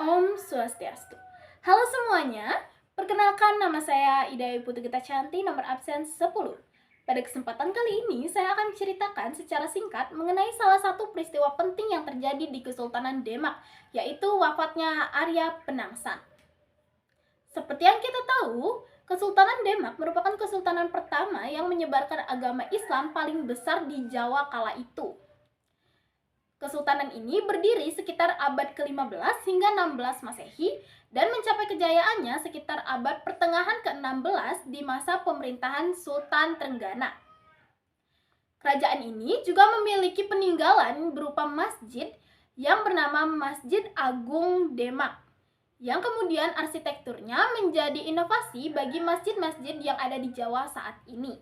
Om Swastiastu. Halo semuanya, perkenalkan nama saya Ida Putri Gita Canti, nomor absen 10. Pada kesempatan kali ini, saya akan menceritakan secara singkat mengenai salah satu peristiwa penting yang terjadi di Kesultanan Demak, yaitu wafatnya Arya Penangsang. Seperti yang kita tahu, Kesultanan Demak merupakan kesultanan pertama yang menyebarkan agama Islam paling besar di Jawa kala itu. Kesultanan ini berdiri sekitar abad ke-15 hingga 16 Masehi dan mencapai kejayaannya sekitar abad pertengahan ke-16 di masa pemerintahan Sultan Trenggana. Kerajaan ini juga memiliki peninggalan berupa masjid yang bernama Masjid Agung Demak, yang kemudian arsitekturnya menjadi inovasi bagi masjid-masjid yang ada di Jawa saat ini.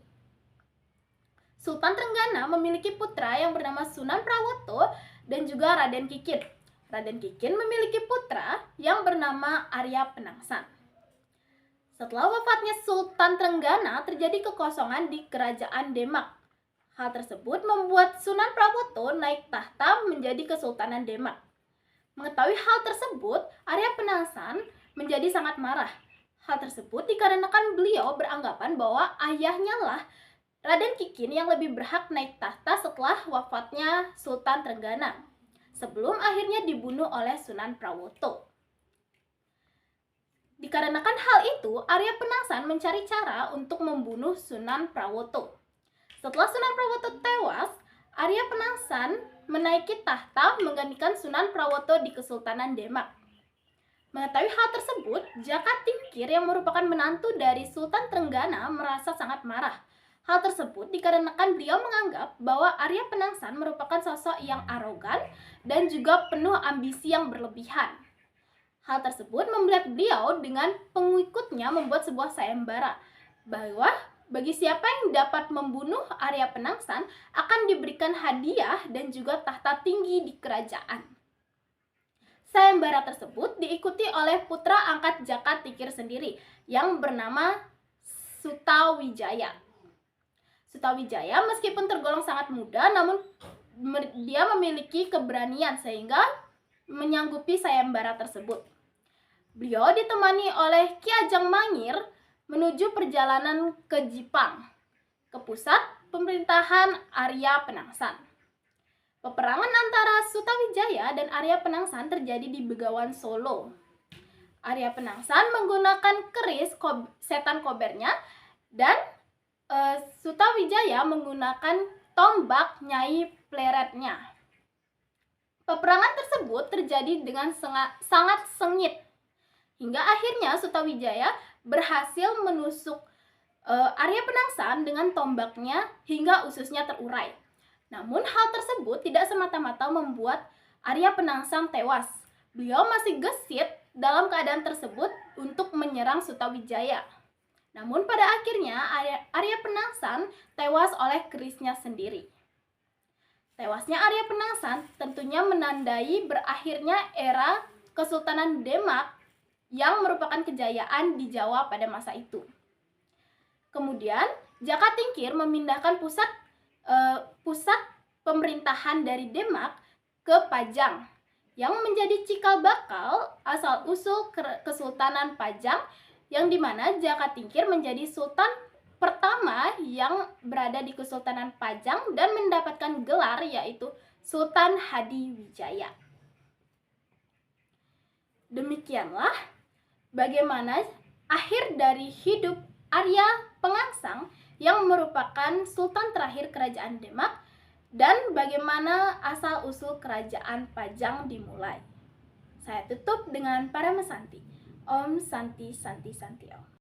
Sultan Trenggana memiliki putra yang bernama Sunan Prawoto dan juga Raden Kikin. Raden Kikin memiliki putra yang bernama Arya Penangsang. Setelah wafatnya Sultan Trenggana, terjadi kekosongan di Kerajaan Demak. Hal tersebut membuat Sunan Prawoto naik tahta menjadi Kesultanan Demak. Mengetahui hal tersebut, Arya Penangsang menjadi sangat marah. Hal tersebut dikarenakan beliau beranggapan bahwa ayahnya lah Raden Kikin yang lebih berhak naik tahta setelah wafatnya Sultan Trenggana, sebelum akhirnya dibunuh oleh Sunan Prawoto. Dikarenakan hal itu, Arya Penangsang mencari cara untuk membunuh Sunan Prawoto. Setelah Sunan Prawoto tewas, Arya Penangsang menaiki tahta menggantikan Sunan Prawoto di Kesultanan Demak. Mengetahui hal tersebut, Jaka Tingkir yang merupakan menantu dari Sultan Trenggana merasa sangat marah. Hal tersebut dikarenakan beliau menganggap bahwa Arya Penangsang merupakan sosok yang arogan dan juga penuh ambisi yang berlebihan. Hal tersebut membuat beliau dengan pengikutnya membuat sebuah sayembara bahwa bagi siapa yang dapat membunuh Arya Penangsang akan diberikan hadiah dan juga tahta tinggi di kerajaan. Sayembara tersebut diikuti oleh putra angkat Jaka Tingkir sendiri yang bernama Sutawijaya. Sutawijaya meskipun tergolong sangat muda, namun dia memiliki keberanian sehingga menyanggupi sayembara tersebut. Beliau ditemani oleh Ki Ajeng Mangir menuju perjalanan ke Jipang, ke pusat pemerintahan Arya Penangsang. Peperangan antara Sutawijaya dan Arya Penangsang terjadi di Begawan Solo. Arya Penangsang menggunakan keris setan kobernya dan Sutawijaya menggunakan tombak Nyai Pleretnya. Peperangan tersebut terjadi dengan sangat sengit, hingga akhirnya Sutawijaya berhasil menusuk Arya Penangsang dengan tombaknya hingga ususnya terurai. Namun hal tersebut tidak semata-mata membuat Arya Penangsang tewas. Beliau masih gesit dalam keadaan tersebut untuk menyerang Sutawijaya. Namun pada akhirnya Arya Penangsang tewas oleh kerisnya sendiri. Tewasnya Arya Penangsang tentunya menandai berakhirnya era Kesultanan Demak yang merupakan kejayaan di Jawa pada masa itu. Kemudian Jaka Tingkir memindahkan pusat pemerintahan dari Demak ke Pajang yang menjadi cikal bakal asal-usul Kesultanan Pajang, yang dimana Jaka Tingkir menjadi sultan pertama yang berada di Kesultanan Pajang dan mendapatkan gelar yaitu Sultan Hadiwijaya. Demikianlah bagaimana akhir dari hidup Arya Penangsang yang merupakan sultan terakhir kerajaan Demak dan bagaimana asal-usul kerajaan Pajang dimulai. Saya tutup dengan para mesanti. Om Santi Santi Santi Om.